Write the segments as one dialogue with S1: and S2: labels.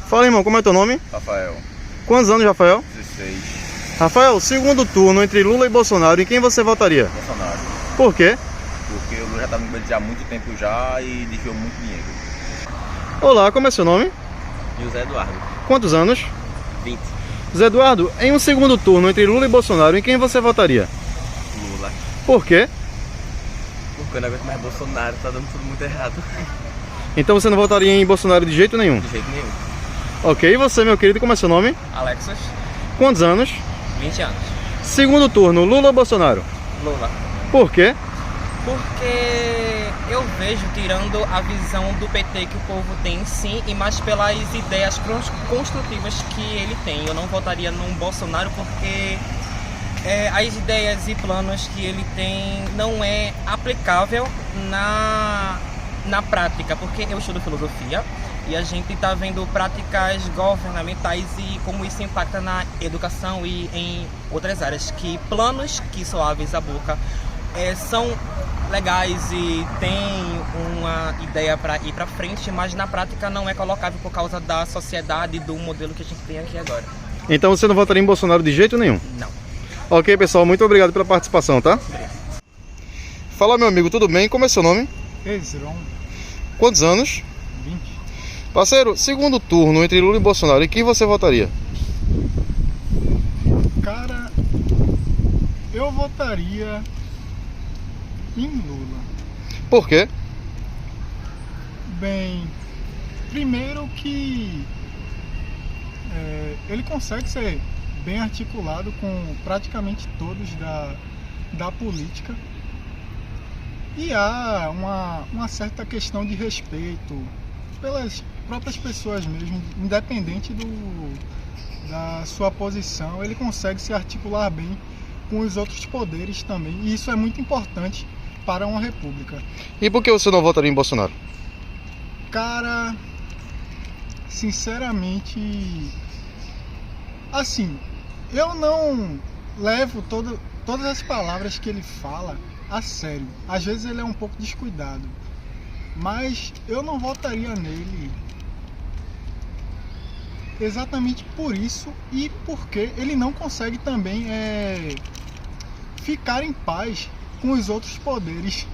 S1: Fala, irmão, como é teu nome?
S2: Rafael.
S1: Quantos anos, Rafael?
S2: 16.
S1: Rafael, segundo turno entre Lula e Bolsonaro, em quem você votaria?
S2: Bolsonaro.
S1: Por quê?
S2: Porque o Lula já está no governo há muito tempo já e desviou muito dinheiro.
S1: Olá, como é seu nome?
S2: José Eduardo.
S1: Quantos anos?
S2: 20.
S1: Zé Eduardo, em um segundo turno entre Lula e Bolsonaro, em quem você votaria?
S2: Lula.
S1: Por quê?
S2: Porque eu não aguento mais Bolsonaro, tá dando tudo muito errado.
S1: Então você não votaria em Bolsonaro de jeito nenhum?
S2: De jeito nenhum.
S1: Ok, e você, meu querido, como é seu nome?
S2: Alexas,
S1: Quantos anos?
S2: 20 anos.
S1: Segundo turno, Lula ou Bolsonaro?
S2: Lula.
S1: Por quê?
S3: Porque eu vejo, tirando a visão do PT que o povo tem sim, e mais pelas ideias construtivas que ele tem. Eu não votaria num Bolsonaro porque as ideias e planos que ele tem não é aplicável na prática, porque eu estudo filosofia e a gente está vendo práticas governamentais e como isso impacta na educação e em outras áreas, que planos que suaves a boca são legais e tem uma ideia para ir para frente, mas na prática não é colocável por causa da sociedade e do modelo que a gente tem aqui agora.
S1: Então você não votaria em Bolsonaro de jeito nenhum?
S3: Não.
S1: Ok, pessoal, muito obrigado pela participação, tá? Fala, meu amigo, tudo bem? Como é seu nome?
S4: Ezron,
S1: Quantos anos?
S4: 20.
S1: Parceiro, segundo turno entre Lula e Bolsonaro, em quem você votaria?
S4: Cara, eu votaria em Lula.
S1: Por quê?
S4: Bem, primeiro que ele consegue ser bem articulado com praticamente todos da política. E há uma certa questão de respeito pelas próprias pessoas mesmo, independente da sua posição, ele consegue se articular bem com os outros poderes também, e isso é muito importante para uma república.
S1: E por que você não votaria em Bolsonaro?
S4: Cara, sinceramente, assim, eu não levo todas as palavras que ele fala a sério. Às vezes ele é um pouco descuidado, mas eu não votaria nele exatamente por isso e porque ele não consegue também ficar em paz com os outros poderes,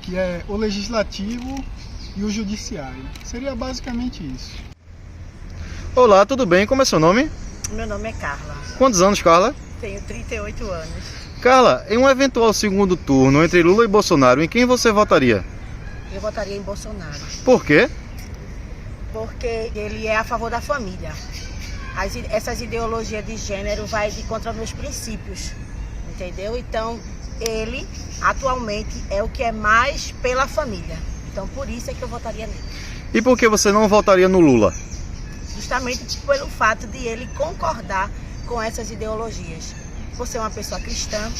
S4: que é o legislativo e o judiciário. Seria basicamente isso.
S1: Olá, tudo bem? Como é seu nome?
S5: Meu nome é Carla,
S1: Quantos anos, Carla?
S5: tenho 38 anos.
S1: Carla, em um eventual segundo turno entre Lula e Bolsonaro, em quem você votaria?
S5: Eu votaria em Bolsonaro,
S1: Por quê?
S5: porque ele é a favor da família. Essas ideologias de gênero vai de contra meus princípios, entendeu? Então, ele atualmente é o que é mais pela família. Então, por isso é que eu votaria nele.
S1: E por que você não votaria no Lula?
S5: Justamente pelo fato de ele concordar com essas ideologias. Por ser uma pessoa cristã,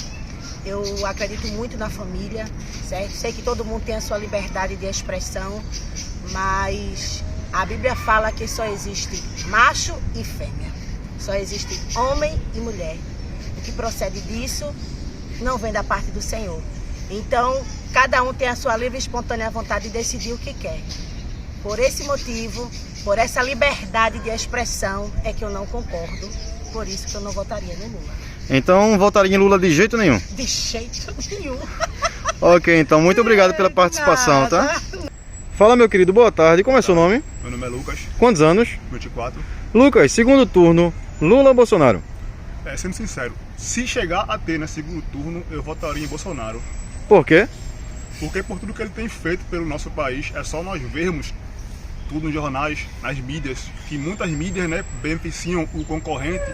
S5: eu acredito muito na família, certo? Sei que todo mundo tem a sua liberdade de expressão, mas a Bíblia fala que só existe macho e fêmea. Só existe homem e mulher. O que procede disso não vem da parte do Senhor. Então, cada um tem a sua livre e espontânea vontade de decidir o que quer. Por esse motivo, por essa liberdade de expressão, é que eu não concordo. Por isso que eu não votaria no Lula.
S1: Então votaria em Lula de jeito nenhum?
S5: De jeito nenhum.
S1: Ok, então muito obrigado pela participação, tá? Fala, meu querido, boa tarde. Como é seu nome?
S6: Meu nome é Lucas,
S1: Quantos anos?
S6: 24.
S1: Lucas, segundo turno, Lula ou Bolsonaro?
S6: Sendo sincero, se chegar a ter no segundo turno, eu votaria em Bolsonaro.
S1: Por quê?
S6: Porque por tudo que ele tem feito pelo nosso país, é só nós vermos tudo nos jornais, nas mídias, que muitas mídias, né, beneficiam o concorrente,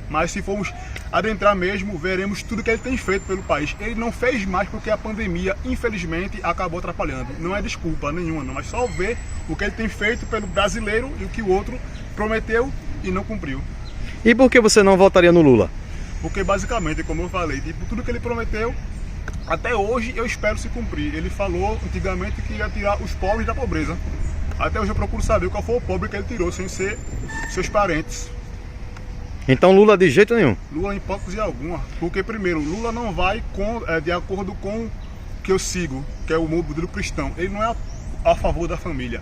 S6: mas se formos adentrar mesmo, veremos tudo que ele tem feito pelo país. Ele não fez mais porque a pandemia, infelizmente, acabou atrapalhando. Não é desculpa nenhuma, não, mas só ver o que ele tem feito pelo brasileiro e o que o outro prometeu e não cumpriu.
S1: E por que você não votaria no Lula?
S6: Porque basicamente, como eu falei, tipo, tudo que ele prometeu, até hoje eu espero se cumprir. Ele falou antigamente que ia tirar os pobres da pobreza. Até hoje eu procuro saber qual foi o pobre que ele tirou, sem ser seus parentes.
S1: Então Lula de jeito nenhum?
S6: Lula em hipótese alguma. Porque primeiro, Lula não vai de acordo com o que eu sigo, que é o modelo cristão. Ele não é a favor da família.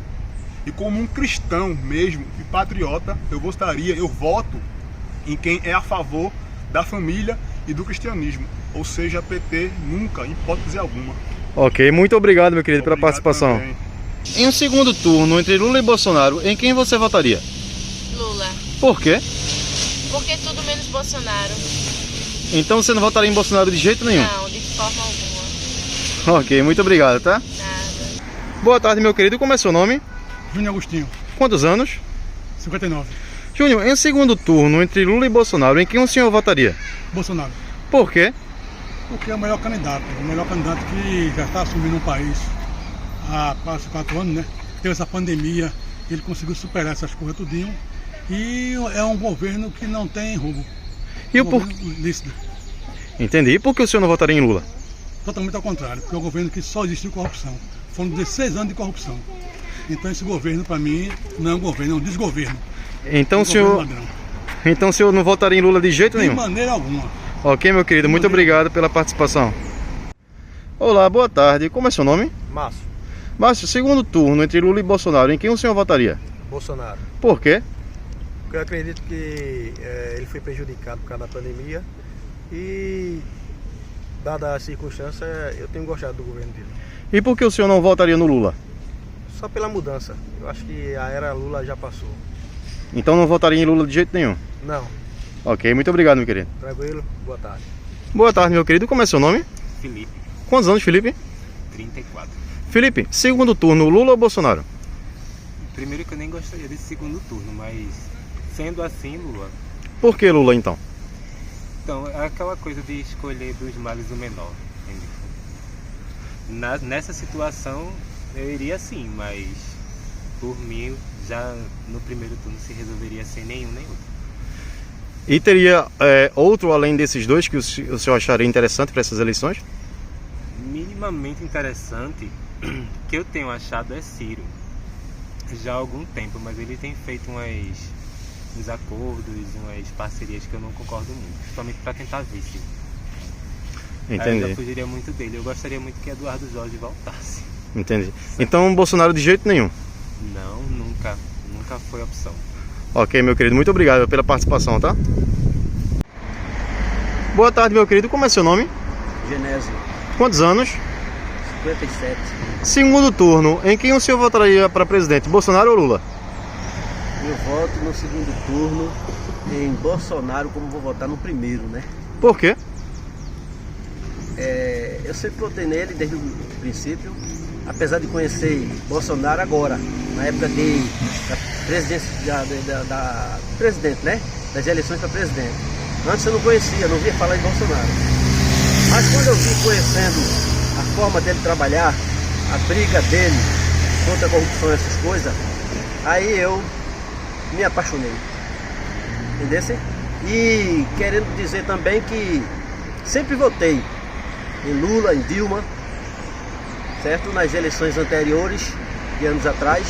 S6: E como um cristão mesmo e patriota, eu voto em quem é a favor da família e do cristianismo. Ou seja, PT nunca, em hipótese alguma.
S1: Ok, muito obrigado, meu querido, pela participação.
S6: Também.
S1: Em um segundo turno entre Lula e Bolsonaro, em quem você votaria?
S7: Lula.
S1: Por quê?
S7: Porque tudo menos Bolsonaro.
S1: Então você não votaria em Bolsonaro de jeito nenhum?
S7: Não, de forma alguma.
S1: Ok, muito obrigado, tá?
S7: Nada.
S1: Boa tarde, meu querido. Como é seu nome?
S4: Júnior Agostinho,
S1: Quantos anos?
S4: 59.
S1: Júnior, em um segundo turno entre Lula e Bolsonaro, em quem o senhor votaria?
S4: Bolsonaro.
S1: Por quê?
S4: Porque é o melhor candidato que já está assumindo um país há quase 4 anos, né? Teve essa pandemia, ele conseguiu superar essas coisas tudinho. E é um governo que não tem roubo.
S1: E o
S4: governo lícito.
S1: Entendi. E por que o senhor não votaria em Lula?
S4: Totalmente ao contrário, porque é um governo que só existiu corrupção. Foram 16 anos de corrupção. Então esse governo, para mim, não é um governo, é um desgoverno.
S1: Então, o senhor...
S4: Ladrão.
S1: Então o senhor não votaria em Lula de jeito
S4: De
S1: nenhum?
S4: maneira alguma.
S1: Ok, meu querido. Muito obrigado pela participação. Olá, boa tarde. Como é seu nome?
S8: Márcio,
S1: Márcio, segundo turno entre Lula e Bolsonaro, em quem o senhor votaria?
S8: Bolsonaro.
S1: Por quê?
S8: Porque eu acredito que ele foi prejudicado por causa da pandemia e, dada a circunstância, eu tenho gostado do governo dele.
S1: E por que o senhor não votaria no Lula?
S8: Só pela mudança. Eu acho que a era Lula já passou.
S1: Então não votaria em Lula de jeito nenhum?
S8: Não,
S1: Ok, muito obrigado, meu querido.
S8: tranquilo? Boa tarde.
S1: Boa tarde, meu querido. Como é seu nome?
S9: Felipe,
S1: Quantos anos, Felipe?
S9: 34.
S1: Felipe, segundo turno, Lula ou Bolsonaro?
S9: Primeiro que eu nem gostaria desse segundo turno, mas sendo assim, Lula.
S1: Por que Lula, então?
S9: Então, é aquela coisa de escolher dos males o menor, entendeu? Nessa situação, eu iria sim, mas por mim, já no primeiro turno se resolveria sem nenhum nem outro.
S1: E teria outro além desses dois que o senhor acharia interessante para essas eleições?
S9: Minimamente interessante, que eu tenho achado é Ciro. Já há algum tempo, mas ele tem feito uns acordos, umas parcerias que eu não concordo muito, principalmente para tentar vice. Aí eu já
S1: Entendi,
S9: fugiria muito dele. Eu gostaria muito que Eduardo Jorge voltasse.
S1: entendi. Então Bolsonaro de jeito nenhum?
S9: Não, nunca foi opção.
S1: Ok, meu querido, muito obrigado pela participação, tá? Boa tarde, meu querido. Como é seu nome?
S10: Genésio,
S1: Quantos anos?
S10: 57.
S1: Segundo turno, em quem o senhor votaria para presidente, Bolsonaro ou Lula?
S10: Eu voto no segundo turno em Bolsonaro, como vou votar no primeiro, né?
S1: Por quê?
S10: Eu sempre votei nele desde o princípio, apesar de conhecer Bolsonaro agora, na época da presidência, da presidente, né? Das eleições para presidente. Antes eu não conhecia, não via falar em Bolsonaro. Mas quando eu vim conhecendo a forma dele trabalhar, a briga dele contra a corrupção e essas coisas, aí eu me apaixonei. Entendeu? E querendo dizer também que sempre votei em Lula, em Dilma, certo? Nas eleições anteriores, de anos atrás,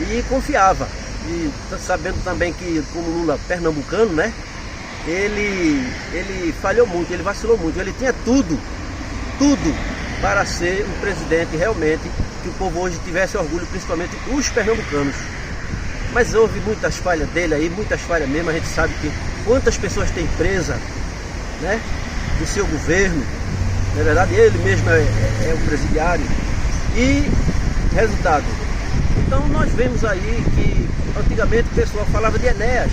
S10: e confiava. E sabendo também que, como Lula pernambucano, né? Ele falhou muito, ele vacilou muito. Ele tinha tudo para ser um presidente realmente que o povo hoje tivesse orgulho, principalmente os pernambucanos. Mas houve muitas falhas dele aí, muitas falhas mesmo. A gente sabe que quantas pessoas tem presa, né? Do seu governo. Na verdade, ele mesmo é um presidiário. E resultado. Então nós vemos aí que antigamente o pessoal falava de Enéas,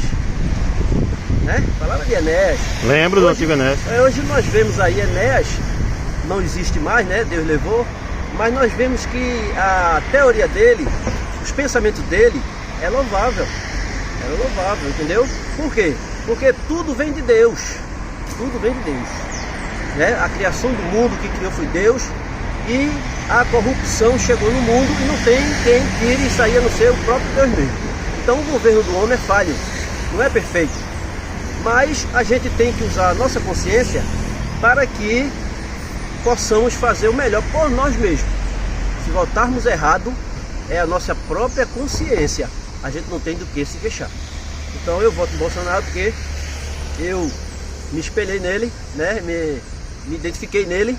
S10: né? Falava de Enéas.
S1: Lembro do antigo Enéas.
S10: Hoje nós vemos aí Enéas, não existe mais, né? Deus levou. Mas nós vemos que a teoria dele, os pensamentos dele, é louvável. É louvável, entendeu? Por quê? Porque tudo vem de Deus. Tudo vem de Deus. Né? A criação do mundo que criou foi Deus. E a corrupção chegou no mundo e não tem quem tire isso aí a não ser o próprio Deus mesmo. Então o governo do homem é falho, não é perfeito. Mas a gente tem que usar a nossa consciência para que possamos fazer o melhor por nós mesmos. Se votarmos errado, é a nossa própria consciência. A gente não tem do que se queixar. Então eu voto em Bolsonaro porque eu me espelhei nele, né? Me identifiquei nele.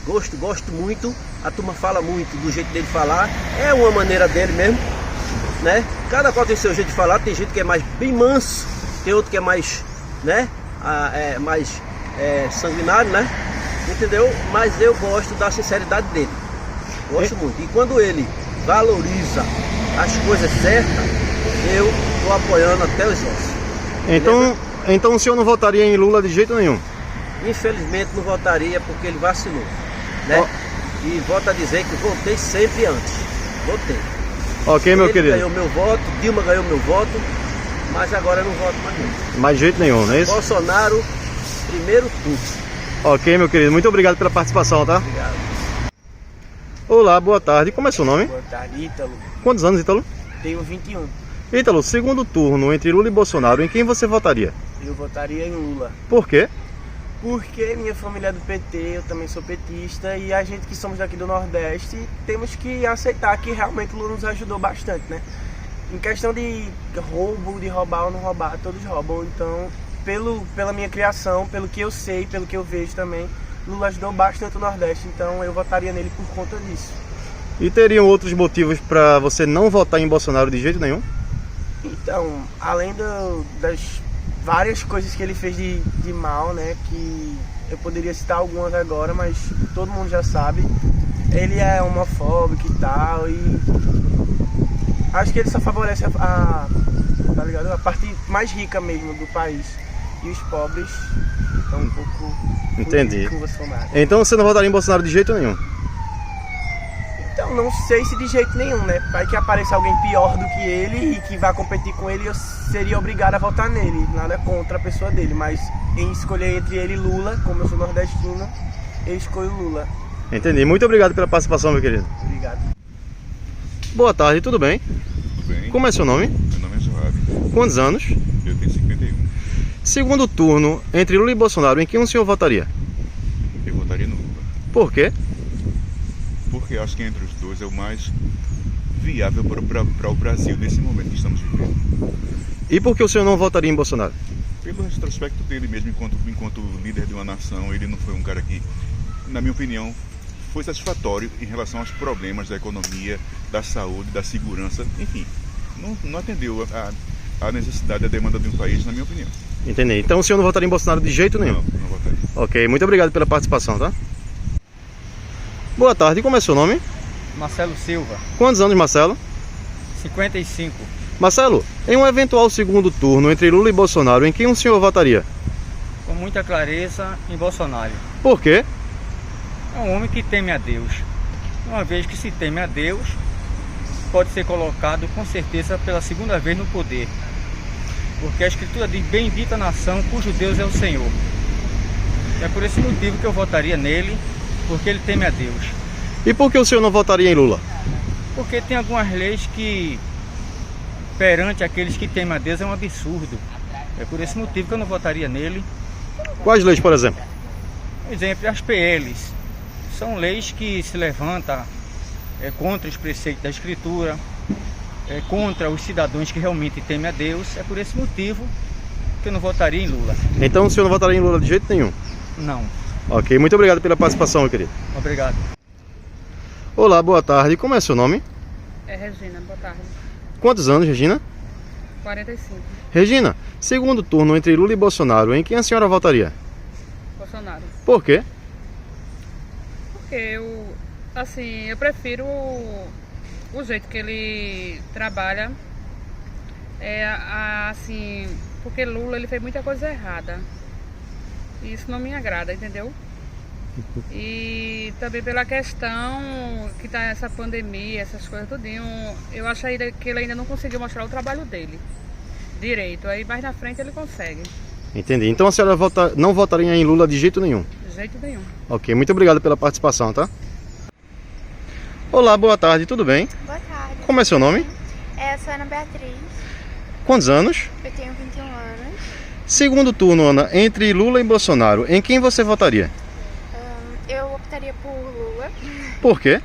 S10: Gosto muito. A turma fala muito do jeito dele falar. É uma maneira dele mesmo. né? Cada qual tem seu jeito de falar, tem gente que é mais bem manso, tem outro que é mais, né? Mais sanguinário, né? Entendeu? Mas eu gosto da sinceridade dele. Gosto muito. E quando ele valoriza as coisas certas, eu estou apoiando até os ossos.
S1: Então o senhor não votaria em Lula de jeito nenhum?
S10: Infelizmente não votaria porque ele vacilou, né? E volto a dizer que votei sempre antes. Votei.
S1: Ok, meu querido.
S10: Ele ganhou meu voto, Dilma ganhou meu voto, mas agora eu não voto mais não.
S1: Mais jeito nenhum, não é isso?
S10: Bolsonaro, primeiro turno.
S1: Ok, meu querido. Muito obrigado pela participação, tá?
S10: Obrigado.
S1: Olá, boa tarde. Como é seu nome?
S11: Boa tarde, Ítalo.
S1: Quantos anos, Ítalo?
S11: Tenho 21.
S1: Ítalo, segundo turno entre Lula e Bolsonaro, em quem você votaria?
S11: Eu votaria em Lula.
S1: Por quê?
S11: Porque minha família é do PT, eu também sou petista, e a gente que somos daqui do Nordeste temos que aceitar que realmente o Lula nos ajudou bastante, né? Em questão de roubo, de roubar ou não roubar, todos roubam. Então, pela minha criação, pelo que eu sei, pelo que eu vejo também, Lula ajudou bastante o Nordeste, então eu votaria nele por conta disso.
S1: E teriam outros motivos para você não votar em Bolsonaro de jeito nenhum?
S11: Então, além das várias coisas que ele fez de mal, né, que eu poderia citar algumas agora, mas todo mundo já sabe, ele é homofóbico e tal, e acho que ele só favorece tá ligado? A parte mais rica mesmo do país, e os pobres estão um pouco...
S1: Entendi.
S11: Com Bolsonaro.
S1: Então você não votaria em Bolsonaro de jeito nenhum?
S11: Então, não sei se de jeito nenhum, né? Vai que apareça alguém pior do que ele e que vai competir com ele, eu seria obrigado a votar nele. Nada contra a pessoa dele, mas em escolher entre ele e Lula, como eu sou nordestino, eu escolho Lula.
S1: Entendi. Muito obrigado pela participação, meu querido.
S11: Obrigado.
S1: Boa tarde, tudo bem?
S12: Tudo bem.
S1: Como é seu nome?
S12: Meu nome é Joab.
S1: Quantos anos?
S12: Eu tenho 51.
S1: Segundo turno entre Lula e Bolsonaro, em quem o senhor votaria?
S12: Eu votaria no Lula.
S1: Por quê?
S12: Porque acho que entre os dois é o mais viável para o Brasil nesse momento que estamos vivendo.
S1: E por que o senhor não votaria em Bolsonaro?
S12: Pelo retrospecto dele mesmo, enquanto líder de uma nação, ele não foi um cara que, na minha opinião, foi satisfatório em relação aos problemas da economia, da saúde, da segurança, enfim, não atendeu a necessidade, a demanda de um país, na minha opinião.
S1: Entendi. Então o senhor não votaria em Bolsonaro de jeito nenhum?
S12: Não votaria.
S1: Ok, muito obrigado pela participação, tá? Boa tarde, como é seu nome?
S13: Marcelo Silva.
S1: Quantos anos, Marcelo?
S13: 55.
S1: Marcelo, em um eventual segundo turno entre Lula e Bolsonaro, em quem o senhor votaria?
S13: Com muita clareza, em Bolsonaro.
S1: Por quê?
S13: É um homem que teme a Deus. Uma vez que se teme a Deus, pode ser colocado com certeza pela segunda vez no poder. Porque a Escritura diz: bendita a nação cujo Deus é o Senhor. É por esse motivo que eu votaria nele, porque ele teme a Deus.
S1: E por que o senhor não votaria em Lula?
S13: Porque tem algumas leis que, perante aqueles que temem a Deus, é um absurdo. É por esse motivo que eu não votaria nele.
S1: Quais leis, por exemplo?
S13: Por exemplo, as PLs. São leis que se levantam contra os preceitos da Escritura, contra os cidadãos que realmente temem a Deus. É por esse motivo que eu não votaria em Lula.
S1: Então o senhor não votaria em Lula de jeito nenhum?
S13: Não.
S1: Ok, muito obrigado pela participação, meu querido.
S13: Obrigado.
S1: Olá, boa tarde. Como é seu nome?
S14: É Regina, boa tarde.
S1: Quantos anos, Regina?
S14: 45.
S1: Regina, segundo turno entre Lula e Bolsonaro, em quem a senhora votaria?
S14: Bolsonaro.
S1: Por quê?
S14: Porque eu prefiro o jeito que ele trabalha. Porque Lula ele fez muita coisa errada. E isso não me agrada, entendeu? E também pela questão que tá essa pandemia, essas coisas tudinho, eu acho que ele ainda não conseguiu mostrar o trabalho dele direito. Aí mais na frente ele consegue.
S1: Entendi. Então a senhora não votaria em Lula de jeito nenhum?
S14: De jeito nenhum.
S1: Ok, muito obrigado pela participação, tá? Olá, boa tarde, tudo bem?
S15: Boa tarde.
S1: Como é seu nome?
S15: Eu sou Ana Beatriz.
S1: Quantos anos?
S15: Eu tenho 21 anos.
S1: Segundo turno, Ana, entre Lula e Bolsonaro, em quem você votaria?
S15: Eu optaria por Lula.
S1: Por quê?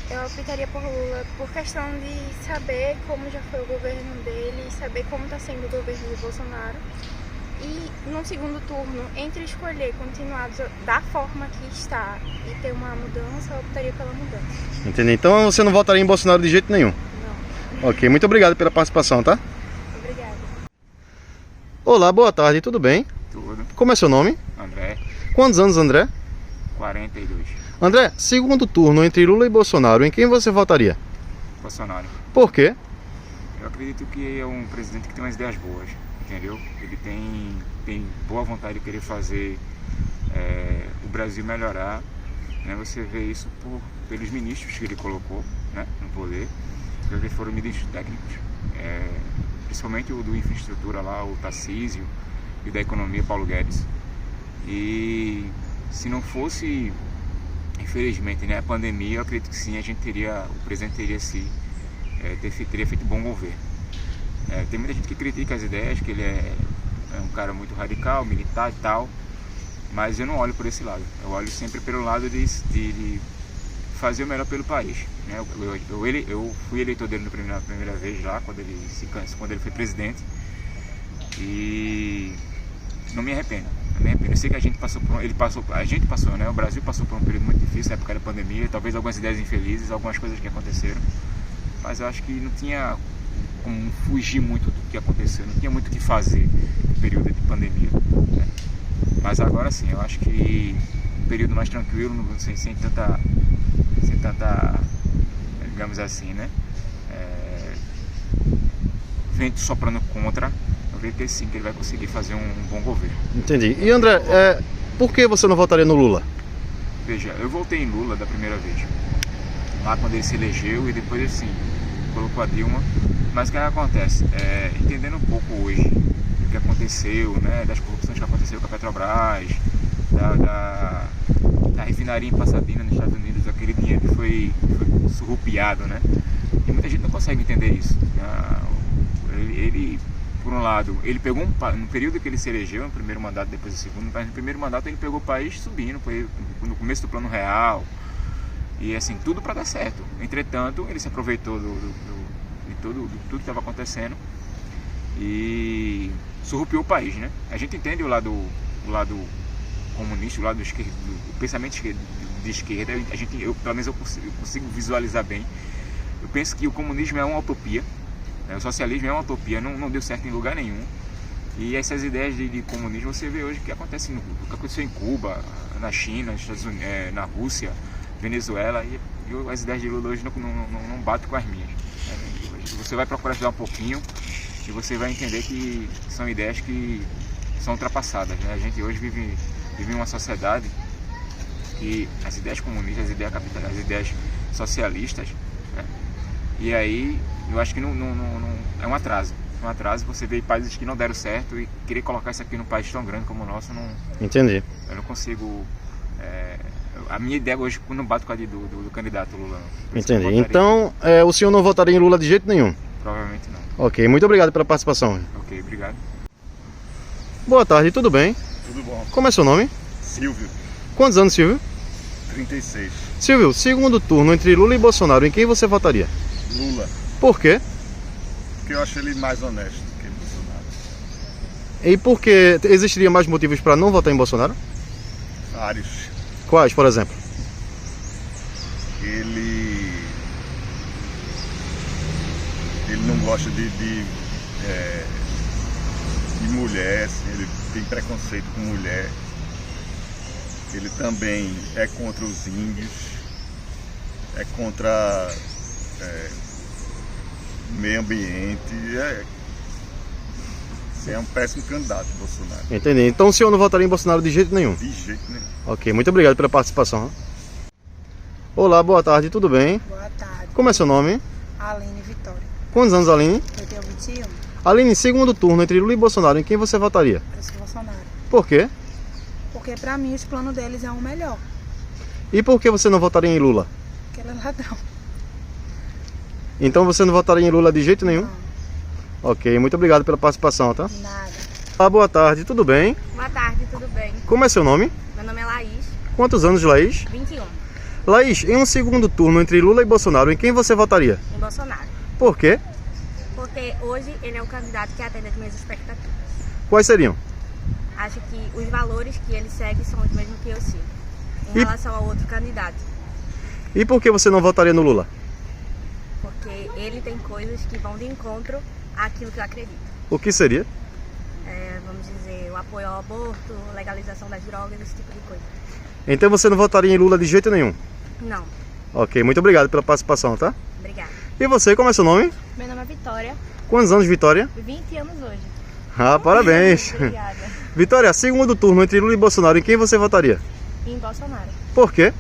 S15: Eu optaria por Lula por questão de saber como já foi o governo dele, saber como está sendo o governo de Bolsonaro. E num segundo turno, entre escolher continuar da forma que está e ter uma mudança, eu optaria pela mudança.
S1: Entendi. Então você não votaria em Bolsonaro de jeito nenhum?
S15: Não.
S1: Ok, muito obrigado pela participação, tá?
S15: Obrigada.
S1: Olá, boa tarde, tudo bem?
S16: Tudo.
S1: Como é seu nome?
S16: André,
S1: Quantos anos, André?
S16: 42.
S1: André, segundo turno entre Lula e Bolsonaro, em quem você votaria?
S16: Bolsonaro.
S1: Por quê?
S16: Eu acredito que é um presidente que tem umas ideias boas, entendeu? Ele tem boa vontade de querer fazer o Brasil melhorar, né? Você vê isso pelos ministros que ele colocou, né, no poder, que foram ministros técnicos, principalmente o do infraestrutura lá, o Tarcísio, e da economia, Paulo Guedes. E se não fosse, infelizmente, né, a pandemia, eu acredito que sim, o presidente teria feito bom governo. Tem muita gente que critica as ideias, que ele é um cara muito radical, militar e tal, mas eu não olho por esse lado. Eu olho sempre pelo lado de fazer o melhor pelo país, né? Eu fui eleitor dele na primeira vez lá, quando ele foi presidente, e não me arrependo. Eu sei que a gente passou, né? O Brasil passou por um período muito difícil na época da pandemia, talvez algumas ideias infelizes, algumas coisas que aconteceram, mas eu acho que não tinha como fugir muito do que aconteceu, não tinha muito o que fazer no período de pandemia, né? Mas agora sim, eu acho que um período mais tranquilo, sem tanta, digamos assim, né? Vento soprando contra, eu vejo que sim, que ele vai conseguir fazer um bom governo.
S1: Entendi. E André, por que você não votaria no Lula?
S16: Veja, eu votei em Lula da primeira vez, lá quando ele se elegeu, e depois assim, colocou a Dilma. Mas o que acontece? Entendendo um pouco hoje do que aconteceu, né, das corrupções que aconteceu com a Petrobras, da refinaria em Pasadena, nos Estados Unidos, aquele dinheiro que foi surrupiado, né? E muita gente não consegue entender isso. Ele, por um lado, ele pegou no período que ele se elegeu, no primeiro mandato, depois do segundo, mas no primeiro mandato ele pegou o país subindo, foi no começo do Plano Real, e assim, tudo para dar certo. Entretanto, ele se aproveitou de tudo que estava acontecendo e surrupiou o país, né? A gente entende o lado comunista, o lado do pensamento de esquerda, pelo menos eu consigo visualizar bem. Eu penso que o comunismo é uma utopia, né? O socialismo é uma utopia, não deu certo em lugar nenhum. E essas ideias de comunismo você vê hoje que acontece o que aconteceu em Cuba, na China, Estados Unidos, na Rússia, Venezuela, e as ideias de Lula hoje não batem com as minhas. Você vai procurar estudar um pouquinho e você vai entender que são ideias que são ultrapassadas, né? A gente hoje vive em uma sociedade que as ideias comunistas, as ideias capitalistas, as ideias socialistas, né? E aí eu acho que não é um atraso. É um atraso você vê países que não deram certo e querer colocar isso aqui num país tão grande como o nosso, não.
S1: Entendi.
S16: Eu não consigo. A minha ideia hoje não bate com a do candidato Lula. Não.
S1: Entendi. Então, o senhor não votaria em Lula de jeito nenhum?
S16: Provavelmente não.
S1: Ok, muito obrigado pela participação.
S16: Ok, obrigado.
S1: Boa tarde, tudo bem?
S17: Tudo bom.
S1: Como é seu nome?
S17: Silvio.
S1: Quantos anos, Silvio?
S17: 36.
S1: Silvio, segundo turno entre Lula e Bolsonaro, em quem você votaria?
S17: Lula.
S1: Por quê?
S17: Porque eu acho ele mais honesto que Bolsonaro.
S1: E por que existiria mais motivos para não votar em Bolsonaro?
S17: Vários.
S1: Quais, por exemplo?
S17: Ele não gosta de mulher, assim, ele tem preconceito com mulher. Ele também é contra os índios, é contra o meio ambiente. É um péssimo candidato, Bolsonaro.
S1: Entendi. Então o senhor não votaria em Bolsonaro de jeito nenhum?
S17: De jeito nenhum.
S1: Ok, muito obrigado pela participação. Olá, boa tarde, tudo bem?
S18: Boa tarde.
S1: Como é seu nome?
S18: Aline Vitória.
S1: Quantos anos, Aline?
S18: Eu tenho 21.
S1: Aline, segundo turno entre Lula e Bolsonaro, em quem você votaria?
S18: Bolsonaro.
S1: Por quê?
S18: Porque pra mim os planos deles é o melhor.
S1: E por que você não votaria em Lula?
S18: Porque ele é ladrão.
S1: Então você não votaria em Lula de jeito nenhum?
S18: Não.
S1: Ok, muito obrigado pela participação, tá?
S18: Nada.
S1: Olá, boa tarde, tudo bem?
S19: Boa tarde, tudo bem?
S1: Como é seu nome?
S19: Meu nome é Laís.
S1: Quantos anos, Laís?
S19: 21.
S1: Laís, em um segundo turno entre Lula e Bolsonaro, em quem você votaria?
S19: Em Bolsonaro.
S1: Por quê?
S19: Porque hoje ele é o candidato que atende às minhas expectativas.
S1: Quais seriam?
S19: Acho que os valores que ele segue são os mesmos que eu sigo, em relação ao outro candidato.
S1: E por que você não votaria no Lula?
S19: Porque porque ele tem coisas que vão de encontro àquilo que eu acredito.
S1: O que seria?
S19: Vamos dizer, o apoio ao aborto, legalização das drogas, esse tipo de coisa.
S1: Então você não votaria em Lula de jeito nenhum?
S19: Não.
S1: Ok, muito obrigado pela participação, tá?
S19: Obrigada.
S1: E você, como é seu nome?
S15: Meu nome é Vitória.
S1: Quantos anos, Vitória?
S15: 20 anos hoje.
S1: Ah, parabéns.
S15: Obrigada.
S1: Vitória, segundo turno entre Lula e Bolsonaro, em quem você votaria?
S15: Em Bolsonaro.
S1: Por quê?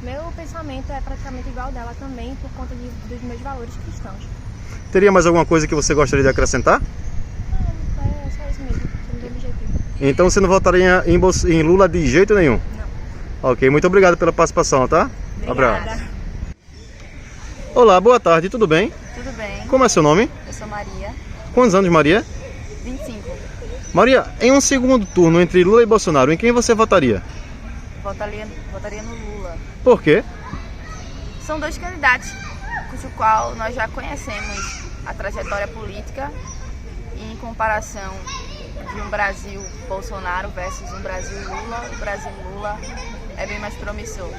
S15: Meu pensamento é praticamente igual ao dela também, por conta dos meus valores cristãos.
S1: Teria mais alguma coisa que você gostaria de acrescentar?
S15: Não, é só isso mesmo, não tem objetivo.
S1: Então você não votaria em Lula de jeito nenhum?
S15: Não.
S1: Ok, muito obrigado pela participação, tá?
S15: Obrigada.
S1: Abraço. Olá, boa tarde, tudo bem?
S20: Tudo bem.
S1: Como é seu nome?
S20: Eu sou Maria.
S1: Quantos anos, Maria?
S20: 25.
S1: Maria, em um segundo turno entre Lula e Bolsonaro, em quem você votaria?
S20: Votaria no Lula.
S1: Por quê?
S20: São dois candidatos cujo qual nós já conhecemos a trajetória política e em comparação de um Brasil Bolsonaro versus um Brasil Lula, o Brasil Lula é bem mais promissor.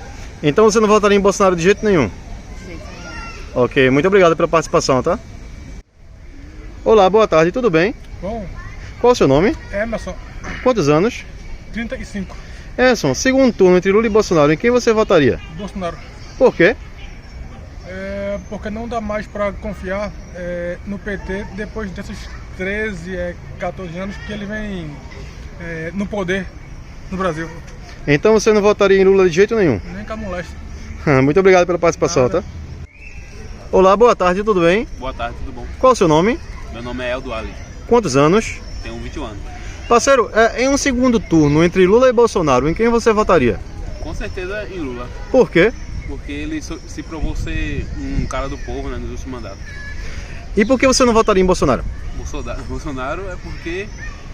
S1: Então você não votaria em Bolsonaro de jeito nenhum?
S20: De jeito nenhum.
S1: Ok, muito obrigado pela participação, tá? Olá, boa tarde, tudo bem?
S21: Bom.
S1: Qual é o seu nome?
S21: Emerson.
S1: Quantos anos?
S21: 35.
S1: Emerson, segundo turno entre Lula e Bolsonaro, em quem você votaria?
S21: Bolsonaro.
S1: Por quê?
S21: Porque não dá mais para confiar no PT depois desses 13, 14 anos que ele vem no poder no Brasil.
S1: Então você não votaria em Lula de jeito nenhum?
S21: Nem com a moléstia.
S1: Muito obrigado pela participação, tá? Olá, boa tarde, tudo bem?
S22: Boa tarde, tudo bom?
S1: Qual é o seu nome?
S22: Meu nome é Eldo Ali,
S1: Quantos anos?
S22: tenho 21 anos.
S1: Parceiro, em um segundo turno entre Lula e Bolsonaro, em quem você votaria?
S22: Com certeza em Lula,
S1: Por quê?
S22: porque ele se provou ser um cara do povo, né, nos últimos mandatos.
S1: E por que você não votaria em Bolsonaro?
S22: Bolsonaro é porque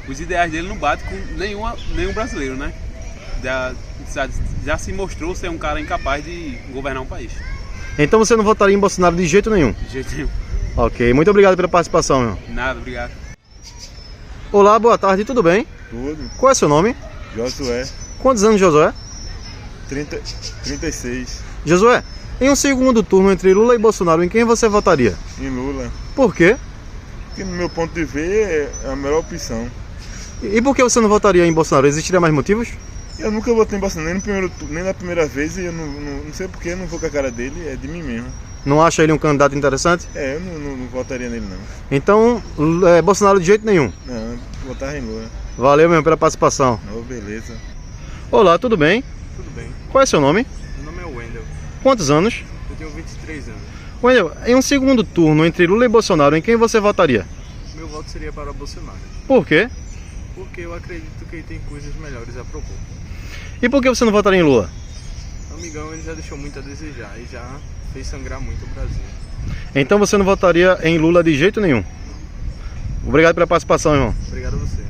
S22: os ideais dele não batem com nenhum brasileiro, né? Já se mostrou ser um cara incapaz de governar um país.
S1: Então você não votaria em Bolsonaro de jeito nenhum?
S22: De jeito nenhum.
S1: Ok, muito obrigado pela participação, meu.
S22: Nada, obrigado.
S1: Olá, boa tarde, tudo bem?
S23: Tudo.
S1: Qual é seu nome?
S23: Josué.
S1: Quantos anos, Josué?
S23: 36.
S1: Josué, em um segundo turno entre Lula e Bolsonaro, em quem você votaria?
S23: Em Lula.
S1: Por quê?
S23: Porque no meu ponto de ver é a melhor opção.
S1: E por que você não votaria em Bolsonaro? Existiria mais motivos?
S23: Eu nunca votei em Bolsonaro, nem na primeira vez, e eu não sei porque eu não vou com a cara dele, é de mim mesmo.
S1: Não acha ele um candidato interessante?
S23: Eu não votaria nele não.
S1: Então, Bolsonaro de jeito nenhum?
S23: Não, votar em Lula.
S1: Valeu mesmo pela participação.
S23: Oh, beleza.
S1: Olá, tudo bem?
S24: Tudo bem.
S1: Qual é seu nome?
S24: Meu nome é Wendel.
S1: Quantos anos?
S24: Eu tenho 23 anos.
S1: Wendel, em um segundo turno entre Lula e Bolsonaro, em quem você votaria?
S24: Meu voto seria para o Bolsonaro.
S1: Por quê?
S24: Porque eu acredito que ele tem coisas melhores a propor.
S1: E por que você não votaria em Lula?
S24: Amigão, ele já deixou muito a desejar e já fez sangrar muito o Brasil.
S1: Então você não votaria em Lula de jeito nenhum? Obrigado pela participação, irmão.
S24: Obrigado a você.